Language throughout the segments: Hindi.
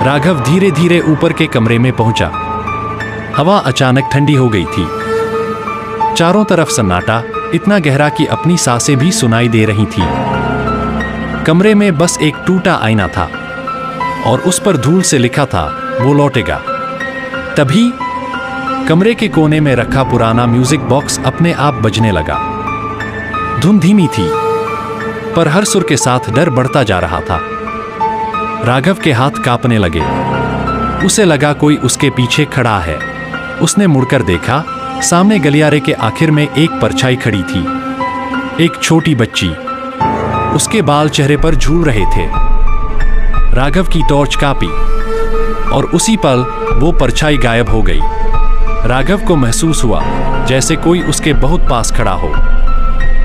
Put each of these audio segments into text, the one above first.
राघव धीरे धीरे ऊपर के कमरे में पहुंचा। हवा अचानक ठंडी हो गई थी। चारों तरफ सन्नाटा, इतना गहरा कि अपनी सांसें भी सुनाई दे रही थी। कमरे में बस एक टूटा आईना था और उस पर धूल से लिखा था, वो लौटेगा। तभी कमरे के कोने में रखा पुराना म्यूजिक बॉक्स अपने आप बजने लगा। धुन धीमी थी, पर हर सुर के साथ डर बढ़ता जा रहा था। राघव के हाथ कांपने लगे। उसे लगा कोई उसके पीछे खड़ा है। उसने मुड़कर देखा, सामने गलियारे के आखिर में एक परछाई खड़ी थी। एक छोटी बच्ची। उसके बाल चेहरे पर झूल रहे थे। राघव की टॉर्च कांपी और उसी पल वो परछाई गायब हो गई। राघव को महसूस हुआ जैसे कोई उसके बहुत पास खड़ा हो।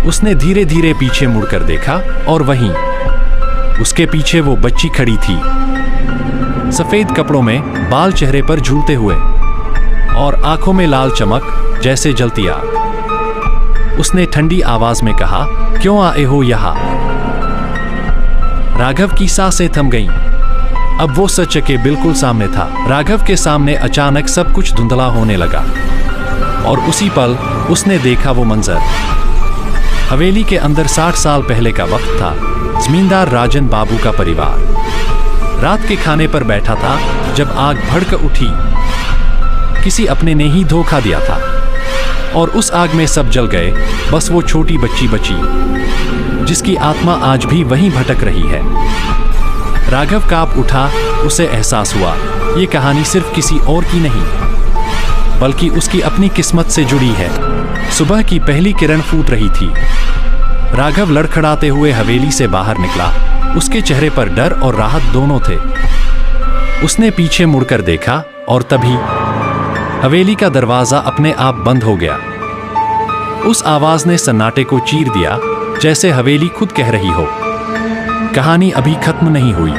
उसने धीरे धीरे पीछे मुड़कर देखा और वहीं उसके पीछे वो बच्ची खड़ी थी, सफेद कपड़ों में, बाल चेहरे पर झूलते हुए और आंखों में लाल चमक जैसे जलती आग। उसने ठंडी आवाज में कहा, क्यों आए हो यहां? राघव की सांसें थम गईं। अब वो सच के बिल्कुल सामने था। राघव के सामने अचानक सब कुछ धुंधला होने लगा और उसी पल उसने देखा वो मंजर। हवेली के अंदर 60 साल पहले का वक्त था। जमींदार राजन बाबू का परिवार रात के खाने पर बैठा था जब आग भड़क उठी। किसी अपने ने ही धोखा दिया था और उस आग में सब जल गए। बस वो छोटी बच्ची बची, जिसकी आत्मा आज भी वहीं भटक रही है। राघव कांप उठा। उसे एहसास हुआ ये कहानी सिर्फ किसी और की नहीं, बल्कि उसकी अपनी किस्मत से जुड़ी है। सुबह की पहली किरण फूट रही थी। राघव लड़खड़ाते हुए हवेली से बाहर निकला। उसके चेहरे पर डर और राहत दोनों थे। उसने पीछे मुड़कर देखा और तभी हवेली का दरवाजा अपने आप बंद हो गया। उस आवाज ने सन्नाटे को चीर दिया, जैसे हवेली खुद कह रही हो, कहानी अभी खत्म नहीं हुई।